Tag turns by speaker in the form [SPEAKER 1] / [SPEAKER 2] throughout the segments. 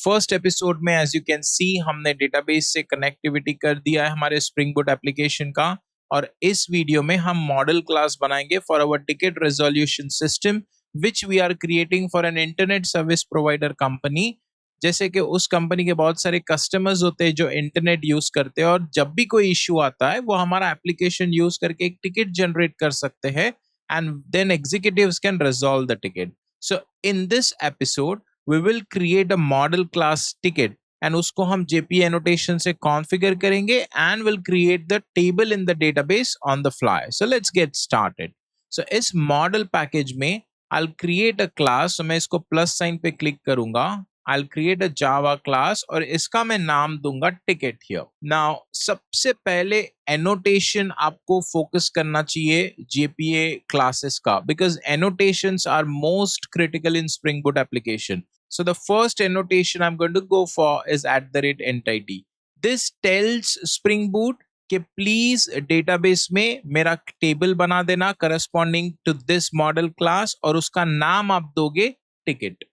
[SPEAKER 1] First episode में as you can सी हमने database से कनेक्टिविटी कर दिया है हमारे स्प्रिंग बूट एप्लीकेशन का, और इस वीडियो में हम मॉडल क्लास बनाएंगे for our ticket resolution system which we are creating for an internet service provider company. जैसे कि उस कंपनी के बहुत सारे कस्टमर्स होते हैं जो इंटरनेट यूज करते हैं, और जब भी कोई इश्यू आता है वो हमारा एप्लीकेशन यूज करके एक टिकट जनरेट कर सकते हैं, and then executives can resolve the ticket. So in this episode we will create a model class ticket and उसको हम JP annotation से configure करेंगे and will create the table in the database on the fly. So let's get started. So इस model package में I'll create a class. So मैं इसको plus sign पे click करूंगा. I'll create a Java class और इसका मैं नाम दूंगा ticket here. Now सबसे पहले annotation आपको focus करना चाहिए JPA classes का, because annotations are most critical in Spring Boot application. So the first annotation I'm going to go for is @entity. This tells Spring Boot कि please database में मेरा table बना देना corresponding to this model class, और उसका नाम आप दोगे टिकट।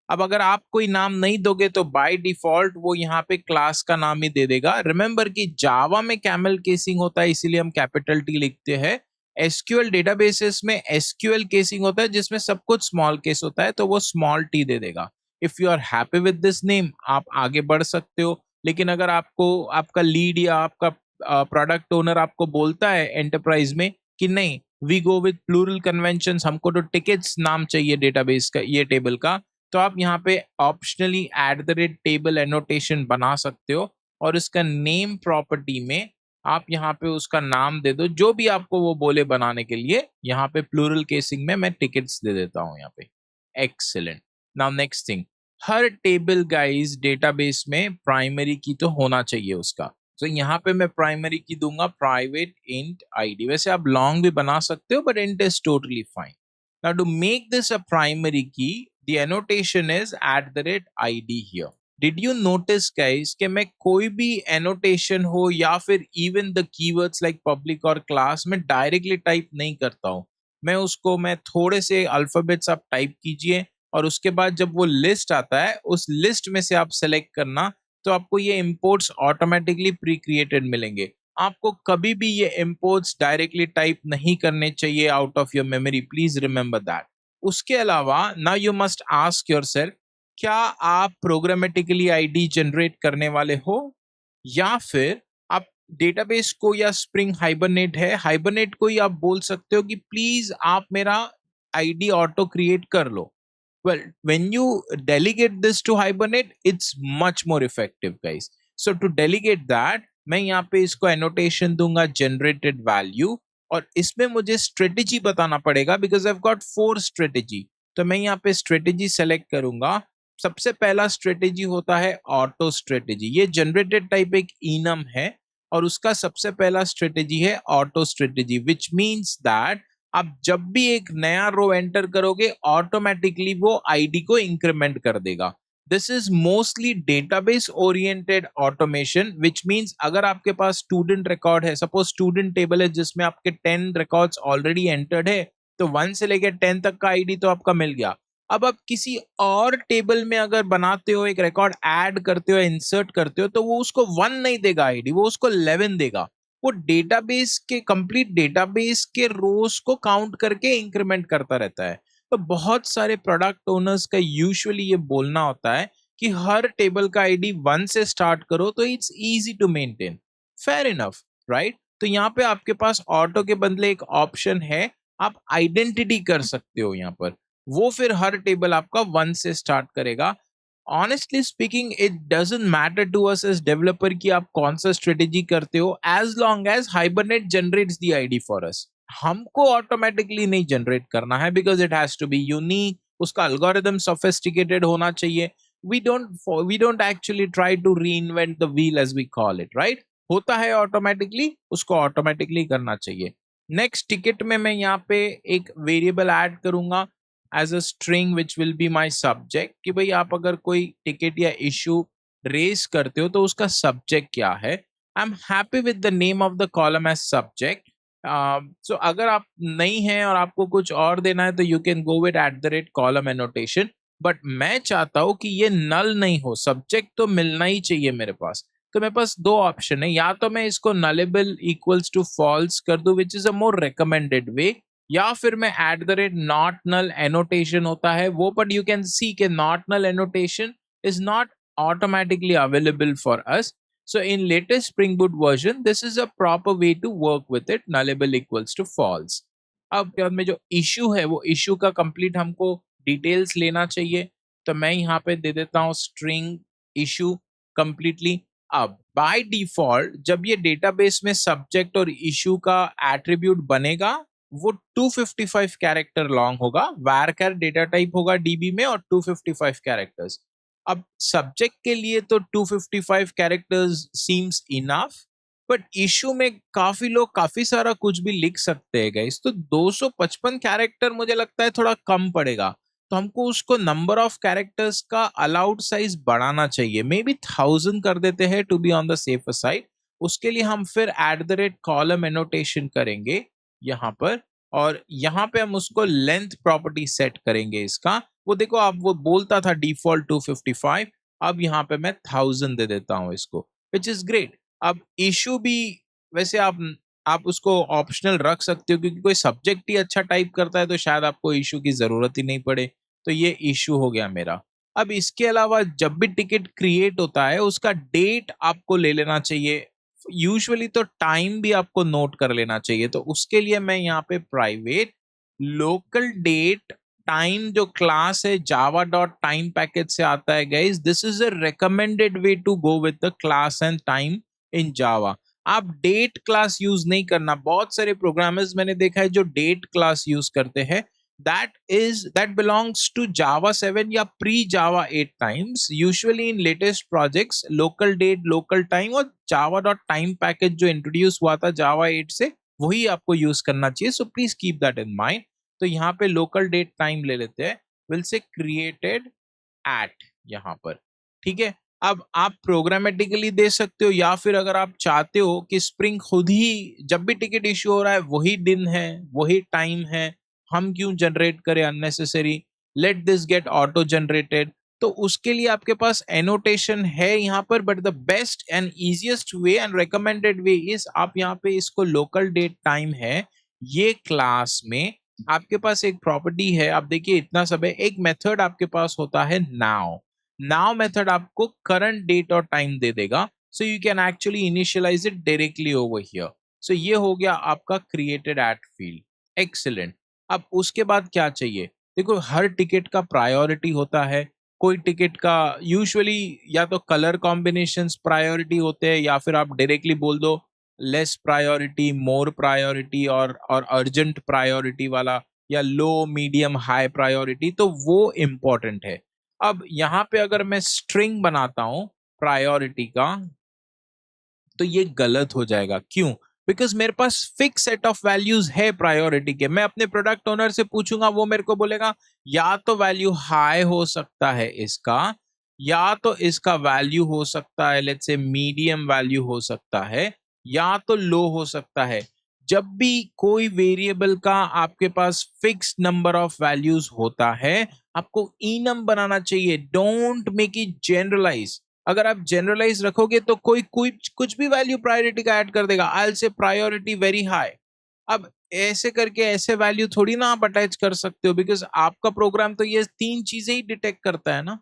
[SPEAKER 1] अब अगर आप कोई नाम नहीं दोगे तो बाय डिफॉल्ट वो यहाँ पे क्लास का नाम ही दे देगा। रिमेंबर कि जावा में कैमल केसिंग होता है, इसीलिए हम कैपिटल टी लिखते हैं। एसक्यूएल डेटाबेसेस में एसक्यूएल केसिंग होता है जिसमें सब कुछ स्मॉल केस होता है, तो वो स्मॉल टी दे देगा। If you are happy with this name आप आगे बढ़ सकते हो, लेकिन अगर आपको आपका लीड या आपका प्रोडक्ट ओनर आपको बोलता है एंटरप्राइज में कि नहीं, we go with plural conventions, हमको तो टिकट्स नाम चाहिए डेटाबेस का, ये टेबल का, तो आप यहाँ पे ऑप्शनली @टेबल एनोटेशन बना सकते हो, और इसका नेम प्रॉपर्टी में आप यहाँ पे उसका नाम दे दो जो भी आपको वो बोले बनाने के लिए। यहाँ पे प्लूरल केसिंग में मैं टिकट्स दे देता हूँ यहाँ पे। एक्सीलेंट। नाउ नेक्स्ट थिंग, हर टेबल गाइस डेटाबेस में प्राइमरी की तो होना चाहिए उसका। तो यहाँ पे मैं प्राइमरी की दूंगा प्राइवेट इंट आईडी। वैसे आप लॉन्ग भी बना सकते हो but it is totally fine. Now to make this a primary key, the annotation is @id here. Did you notice guys कि मैं कोई भी annotation हो या फिर even the keywords like public और class में directly type नहीं करता हूँ। मैं थोड़े से अल्फाबेट्स आप टाइप कीजिए, और उसके बाद जब वो लिस्ट आता है उस लिस्ट में से आप सेलेक्ट करना, तो आपको ये imports ऑटोमेटिकली प्री क्रिएटेड मिलेंगे। आपको कभी भी ये imports डायरेक्टली टाइप नहीं करने चाहिए out of your memory, please remember that. उसके अलावा now you must ask yourself, क्या आप प्रोग्रामेटिकली आईडी जनरेट करने वाले हो, या फिर आप डेटाबेस को, या स्प्रिंग हाइबरनेट है, हाइबरनेट को ही आप बोल सकते हो कि प्लीज आप मेरा आईडी ऑटो क्रिएट कर लो। Well, when you delegate this to Hibernate, it's much more effective, guys. So to delegate that, मैं यहाँ पे इसको annotation दूंगा generated value, और इसमें मुझे strategy बताना पड़ेगा because I've got 4 strategy. तो मैं यहाँ पे strategy select करूंगा। सबसे पहला strategy होता है auto strategy। ये generated type एक enum है, और उसका सबसे पहला strategy है auto strategy, which means that आप जब भी एक नया रो एंटर करोगे ऑटोमेटिकली वो आईडी को इंक्रीमेंट कर देगा। This is mostly database oriented automation, which means अगर आपके पास स्टूडेंट रिकॉर्ड है, सपोज स्टूडेंट टेबल है जिसमें आपके 10 रिकॉर्ड्स ऑलरेडी एंटर्ड है, तो 1 से लेकर 10 तक का आईडी तो आपका मिल गया। अब आप किसी और टेबल में अगर बनाते हो, एक रिकॉर्ड ऐड करते हो, इंसर्ट करते हो, तो वो उसको 1 नहीं देगा आईडी, वो उसको 11 देगा। वो डेटाबेस के कंप्लीट डेटाबेस के रोज को काउंट करके इंक्रीमेंट करता रहता है। तो बहुत सारे प्रोडक्ट ओनर्स का यूजुअली ये बोलना होता है कि हर टेबल का आईडी 1 से स्टार्ट करो, तो it's easy to maintain. Fair enough, right? तो यहाँ पे आपके पास ऑटो के बदले एक ऑप्शन है, आप आइडेंटिटी कर सकते हो यहाँ पर। वो फिर हर टेबल आपका 1 से स्टार्ट करेगा। Honestly speaking it doesn't matter to us as developer कि आप कौन सा स्ट्रेटेजी करते हो, as long as Hibernate generates the ID for us. हमको ऑटोमेटिकली नहीं जनरेट करना है because it has to be unique, उसका एल्गोरिथम सोफिस्टिकेटेड होना चाहिए। We don't actually try to reinvent the wheel as we call it, right? होता है automatically, उसको ऑटोमेटिकली करना चाहिए। नेक्स्ट टिकट में मैं यहाँ पे एक वेरिएबल ऐड करूंगा as a string which will be my subject, कि भाई आप अगर कोई टिकट या इशू रेज करते हो तो उसका सब्जेक्ट क्या है। I am happy with the name of the column as subject. So अगर आप नहीं हैं और आपको कुछ और देना है तो you can go with @column annotation, but मैं चाहता हूं कि ये नल नहीं हो, सब्जेक्ट तो मिलना ही चाहिए मेरे पास। तो मेरे पास दो ऑप्शन है, या तो मैं इसको नलेबल इक्वल्स टू फॉल्स कर दूं which is a more recommended वे, या फिर मैं at the rate not null annotation होता है वो, बट यू कैन सी के not null annotation is not automatically available for us. So in latest Spring Boot version, this is a proper way to work with it, nullable equals to false. अब क्या में जो issue है वो issue का complete हमको details लेना चाहिए, तो मैं यहाँ पे दे देता हूँ स्ट्रिंग इश्यू कंप्लीटली। अब बाय डिफॉल्ट जब ये डेटाबेस में सब्जेक्ट और इश्यू का एट्रीब्यूट बनेगा वो 255 कैरेक्टर लॉन्ग होगा, varchar डेटा टाइप होगा डीबी में और 255 कैरेक्टर्स। अब सब्जेक्ट के लिए तो 255 characters seems enough, but issue में काफी लोग काफी सारा कुछ भी लिख सकते हैं गाइस, तो 255 कैरेक्टर मुझे लगता है थोड़ा कम पड़ेगा, तो हमको उसको नंबर ऑफ कैरेक्टर्स का अलाउड साइज बढ़ाना चाहिए, मे बी 1000 कर देते हैं to be on the safer side. उसके लिए हम फिर at the rate column annotation करेंगे यहाँ पर, और यहाँ पे हम उसको लेंथ प्रॉपर्टी सेट करेंगे इसका। वो देखो आप वो बोलता था डिफॉल्ट 255, अब यहाँ पे मैं 1000 दे देता हूँ इसको, विच इज ग्रेट। अब इशू भी वैसे आप उसको ऑप्शनल रख सकते हो, क्योंकि कोई सब्जेक्ट ही अच्छा टाइप करता है तो शायद आपको इशू की जरूरत ही नहीं पड़े, तो ये इशू हो गया मेरा। अब इसके अलावा जब भी टिकट क्रिएट होता है उसका डेट आपको ले लेना चाहिए, यूजुअली तो टाइम भी आपको नोट कर लेना चाहिए, तो उसके लिए मैं यहाँ पे प्राइवेट लोकल डेट टाइम जो क्लास है जावा डॉट टाइम पैकेज से आता है guys, this is a recommended way to go with the class and time in Java. आप डेट क्लास यूज नहीं करना, बहुत सारे प्रोग्रामर्स मैंने देखा है जो डेट क्लास यूज करते हैं, that belongs to Java 7 या pre Java 8 times. Usually in latest projects local date local time और java.time package जो इंट्रोड्यूस हुआ था Java 8 से वही आपको यूज करना चाहिए, so please keep that in mind. तो यहाँ पे लोकल डेट टाइम ले लेते हैं, विल से क्रिएटेड एट यहाँ पर, ठीक है। अब आप प्रोग्रामेटिकली दे सकते हो, या फिर अगर आप चाहते हो कि स्प्रिंग खुद ही जब भी टिकट इश्यू हो रहा है वही दिन है वही टाइम है, हम क्यों जनरेट करें unnecessary, let this get auto generated, तो उसके लिए आपके पास एनोटेशन है यहाँ पर, but the best and easiest way and recommended way is आप यहाँ पे इसको लोकल डेट टाइम है ये क्लास में आपके पास एक प्रॉपर्टी है, आप देखिए इतना सब है, एक मेथड आपके पास होता है नाउ। नाउ मेथड आपको करंट डेट और टाइम दे देगा, so you can actually initialize it directly over here. So ये हो गया आपका क्रिएटेड एट फील्ड, एक्सीलेंट। अब उसके बाद क्या चाहिए, देखो हर टिकट का प्रायोरिटी होता है, कोई टिकट का यूजुअली या तो कलर कॉम्बिनेशंस प्रायोरिटी होते हैं, या फिर आप डायरेक्टली बोल दो लेस प्रायोरिटी मोर प्रायोरिटी और अर्जेंट प्रायोरिटी वाला, या लो मीडियम हाई प्रायोरिटी, तो वो इम्पोर्टेंट है। अब यहाँ पे अगर मैं स्ट्रिंग बनाता हूं प्रायोरिटी का तो ये गलत हो जाएगा, क्यों, बिकॉज मेरे पास फिक्स सेट ऑफ वैल्यूज है प्रायोरिटी के, मैं अपने प्रोडक्ट ओनर से पूछूंगा वो मेरे को बोलेगा या तो वैल्यू हाई हो सकता है इसका, या तो इसका वैल्यू हो सकता है लेट्स से मीडियम वैल्यू हो सकता है, या तो लो हो सकता है। जब भी कोई वेरिएबल का आपके पास फिक्स नंबर ऑफ वैल्यूज होता है आपको इनम बनाना चाहिए, डोंट मेक इट जनरलाइज। अगर आप जनरलाइज रखोगे तो कोई कुछ भी वैल्यू प्रायोरिटी का ऐड कर देगा, I will say priority very high. अब ऐसे करके ऐसे वैल्यू थोड़ी ना आप अटैच कर सकते हो, बिकॉज आपका प्रोग्राम तो ये तीन चीजें ही डिटेक्ट करता है ना,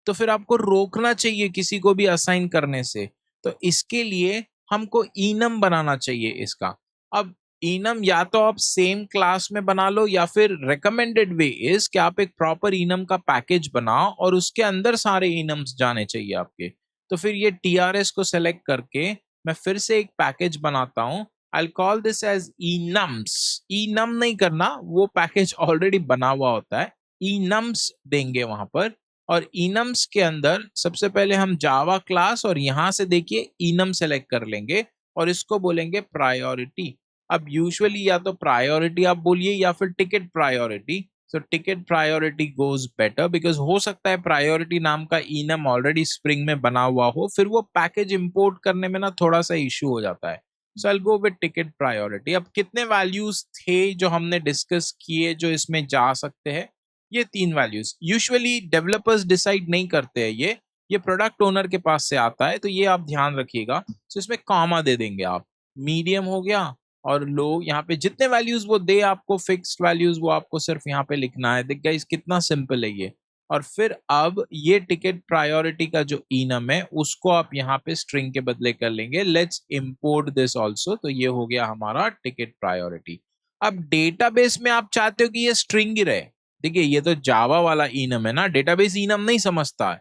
[SPEAKER 1] तो फिर आपको रोकना चाहिए किसी को भी असाइन करने से। तो इसके लिए हमको इनम बनाना चाहिए इसका। अब इनम या तो आप सेम क्लास में बना लो, या फिर रिकमेंडेड वे इज कि आप एक प्रॉपर इनम का पैकेज बनाओ और उसके अंदर सारे इनम्स जाने चाहिए आपके। तो फिर ये टीआरएस को सेलेक्ट करके मैं फिर से एक पैकेज बनाता हूं, I call this as enums. Enum नहीं करना, वो पैकेज ऑलरेडी बना हुआ होता है, इनम्स देंगे वहां पर। और इनम्स के अंदर सबसे पहले हम जावा क्लास और यहां से देखिए इनम सेलेक्ट कर लेंगे और इसको बोलेंगे प्रायोरिटी। अब यूजुअली या तो प्रायोरिटी आप बोलिए या फिर ticket priority, so ticket priority goes better, because हो सकता है प्रायोरिटी नाम का इनम ऑलरेडी स्प्रिंग में बना हुआ हो, फिर वो पैकेज इंपोर्ट करने में ना थोड़ा सा इश्यू हो जाता है। सो आई गो विद टिकट प्रायोरिटी। अब कितने वैल्यूज थे जो हमने डिस्कस किए जो इसमें जा सकते हैं, ये 3 वैल्यूज यूजुअली डेवलपर्स डिसाइड नहीं करते हैं, ये प्रोडक्ट ओनर के पास से आता है, तो ये आप ध्यान रखिएगा। तो इसमें कॉमा दे देंगे आप, मीडियम हो गया और लो, यहाँ पे जितने वैल्यूज वो दे आपको फिक्स्ड वैल्यूज वो आपको सिर्फ यहाँ पे लिखना है। देख गाइस कितना सिंपल है ये। और फिर अब ये टिकट प्रायोरिटी का जो इनम है उसको आप यहाँ पे स्ट्रिंग के बदले कर लेंगे। Let's import this also. तो ये हो गया हमारा टिकट प्रायोरिटी। अब डेटाबेस में आप चाहते हो कि ये स्ट्रिंग ही रहे। देखिए ये तो जावा वाला इनम है ना, डेटाबेस इनम नहीं समझता है,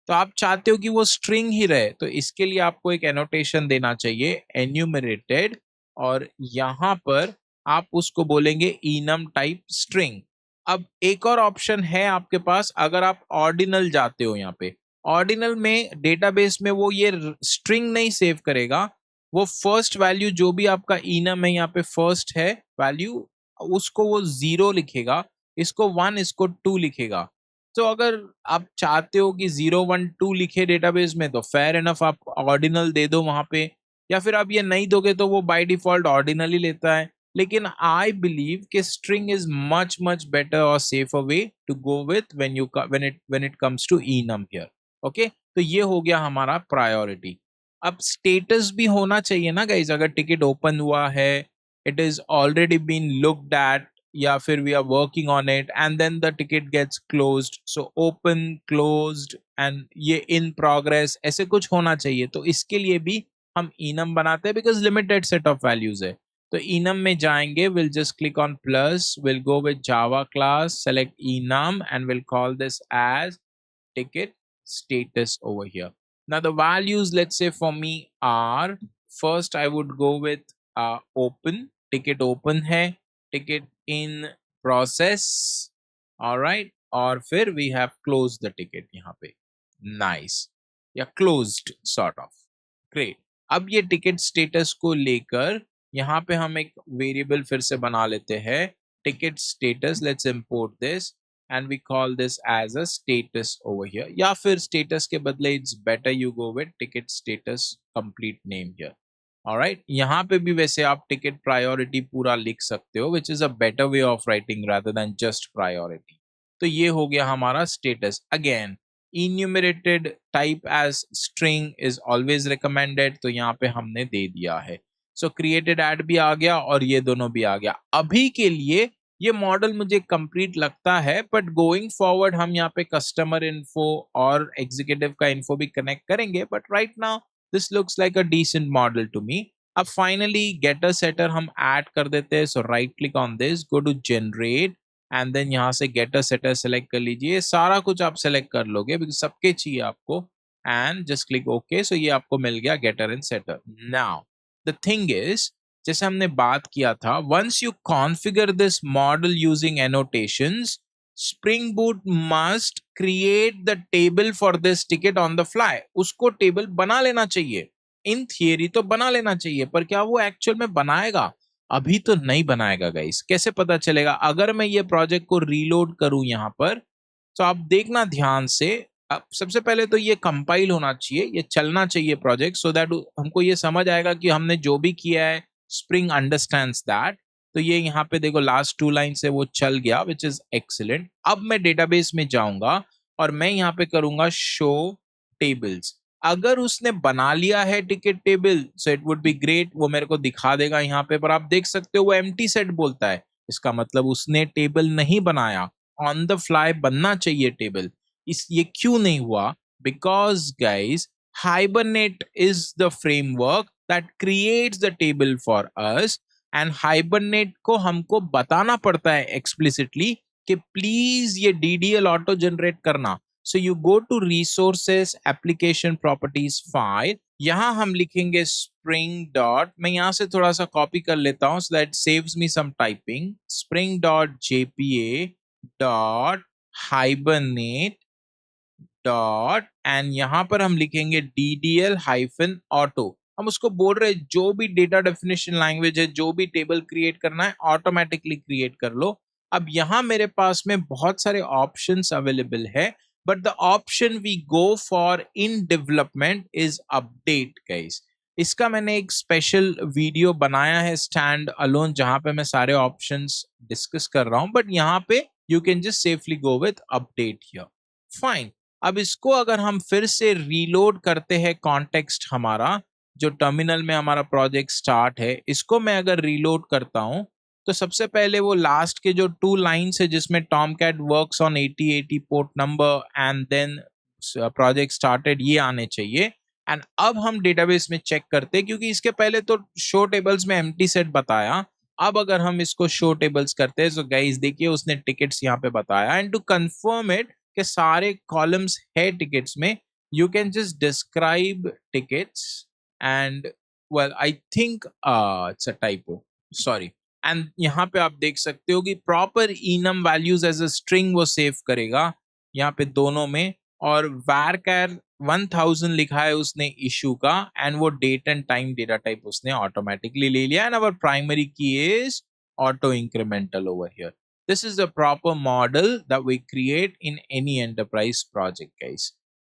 [SPEAKER 1] तो आप चाहते हो कि वो स्ट्रिंग ही रहे, तो इसके लिए आपको एक एनोटेशन देना चाहिए एन्यूमरेटेड, और यहां पर आप उसको बोलेंगे इनम टाइप स्ट्रिंग। अब एक और ऑप्शन है आपके पास, अगर आप ऑर्डिनल जाते हो, यहाँ पे ऑर्डिनल में डेटाबेस में वो ये स्ट्रिंग नहीं सेव करेगा, वो फर्स्ट वैल्यू जो भी आपका इनम है यहाँ पे फर्स्ट है वैल्यू, उसको वो 0 लिखेगा, इसको 1, इसको 2 लिखेगा। तो अगर आप चाहते हो कि 0 1 2 लिखे डेटाबेस में तो फेयर इनफ आप ऑर्डिनल दे दो वहां पे, या फिर आप ये नहीं दोगे तो वो बाय डिफॉल्ट ऑर्डिनल ही लेता है। लेकिन आई बिलीव कि string is much much better और safer way to go with when it comes to enum here. Okay, तो ये हो गया हमारा प्रायोरिटी। अब स्टेटस भी होना चाहिए ना गाइज, अगर टिकट ओपन हुआ है, it is already been looked at, या फिर we are working on it and then the ticket gets closed, so open closed and ये इन प्रोग्रेस ऐसे कुछ होना चाहिए। तो इसके लिए भी हम enum बनाते हैं because limited set of values है। तो enum में जाएंगे, will just click on plus, will go with Java class, select enum and we'll call this as ticket status over here. Now the values, let's say for me are, first I would go with open, ticket open है, ticket in process, all right, और फिर we have closed the ticket यहाँ पे, nice, या closed sort of, great। अब ये ticket status को लेकर यहाँ पे हम एक वेरिएबल फिर से बना लेते हैं, ticket status, let's import this and we call this as a status over here, या फिर status के बदले it's better you go with ticket status complete name here, alright। यहाँ पे भी वैसे आप ticket priority पूरा लिख सकते हो, which is a better way of writing rather than just priority। तो ये हो गया हमारा status। again enumerated type as string is always recommended, तो यहाँ पे हमने दे दिया है। so created add भी आ गया और ये दोनों भी आ गया। अभी के लिए ये मॉडल मुझे कंप्लीट लगता है, बट गोइंग फॉरवर्ड हम यहाँ पे कस्टमर इन्फो और एग्जीक्यूटिव का इन्फो भी कनेक्ट करेंगे, but right now this looks like a decent model to me. अब फाइनली गेटर सेटर हम ऐड कर देते हैं, so right click on this, go to generate and then यहाँ से गेटर सेटर सेलेक्ट कर लीजिए। सारा कुछ आप सेलेक्ट कर लोगे बिकॉज सबके चाहिए आपको, and just click okay. So ये आपको मिल गया getter and setter. Now the thing is, जैसे हमने बात किया था, once you configure this model using annotations, Spring Boot must create the table for this ticket on the fly. उसको टेबल बना लेना चाहिए, इन थियरी तो बना लेना चाहिए, पर क्या वो एक्चुअल में बनाएगा? अभी तो नहीं बनाएगा गाइस। कैसे पता चलेगा? अगर मैं ये प्रोजेक्ट को रीलोड करूं यहाँ पर, तो आप देखना ध्यान से। अब सबसे पहले तो ये कंपाइल होना चाहिए, ये चलना चाहिए प्रोजेक्ट, सो दैट हमको ये समझ आएगा कि हमने जो भी किया है स्प्रिंग अंडरस्टैंड्स दैट। तो ये यहाँ पे देखो लास्ट 2 लाइन से वो चल गया, विच इज एक्सीलेंट। अब मैं डेटाबेस में जाऊंगा और मैं यहाँ पे करूंगा शो टेबल्स। अगर उसने बना लिया है ticket table, so it would be great, वो मेरे को दिखा देगा यहाँ पे, पर आप देख सकते हो वो एम्प्टी सेट बोलता है। इसका मतलब उसने टेबल नहीं बनाया, ऑन द फ्लाई बनना चाहिए टेबल। इस ये क्यों नहीं हुआ? Because guys, Hibernate is the framework that creates the table for us, and Hibernate को हमको बताना पड़ता है explicitly कि please ये DDL auto generate करना। So you go to resources application properties file, यहाँ हम लिखेंगे spring dot, मैं यहाँ से थोड़ा सा कॉपी कर लेता हूँ so that saves me some typing, spring dot jpa dot hibernate dot, and यहां पर हम लिखेंगे DDL हाइफन ऑटो। हम उसको बोल रहे हैं जो भी डेटा डेफिनेशन लैंग्वेज है, जो भी टेबल क्रिएट करना है, ऑटोमेटिकली क्रिएट कर लो। अब यहां मेरे पास में बहुत सारे ऑप्शंस अवेलेबल है, but the option we go for in development is update guys. इसका मैंने एक स्पेशल वीडियो बनाया है स्टैंड अलोन, जहां पे मैं सारे ऑप्शंस डिस्कस कर रहा हूं, बट यहाँ पे you can just safely go with update here. Fine. अब इसको अगर हम फिर से रीलोड करते हैं कॉन्टेक्स्ट हमारा जो टर्मिनल में हमारा प्रोजेक्ट स्टार्ट है, इसको मैं अगर रीलोड करता हूं तो सबसे पहले वो लास्ट के जो 2 लाइन्स है जिसमें Tomcat works on 8080 port number and then project started ये आने चाहिए। एंड अब हम डेटाबेस में चेक करते हैं क्योंकि इसके पहले तो शो टेबल्स में एम्प्टी सेट बताया। अब अगर हम इसको शो टेबल्स करते हैं तो गाइस देखिए उसने टिकट्स यहाँ पे बताया एंड टू कंफर्म इट के सारे कॉलम्स है टिकट्स में, you can just describe tickets and well I think it's a typo, sorry. And यहाँ पे आप देख सकते हो कि proper enum values as a string वो सेव करेगा यहाँ पे दोनों में, और varchar 1000 लिखा है उसने इशू का एंड वो date and time data type उसने ऑटोमेटिकली ले लिया and our primary key is auto incremental over here. This is a proper model that we create in any enterprise project, guys.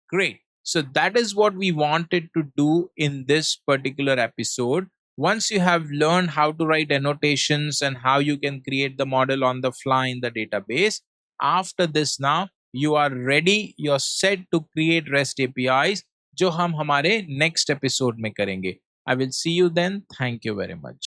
[SPEAKER 1] Great. So that is what we wanted to do in this particular episode. Once you have learned how to write annotations and how you can create the model on the fly in the database, after this now you are ready, you're set to create REST APIs जो हम हमारे next episode में करेंगे. I will see you then. Thank you very much.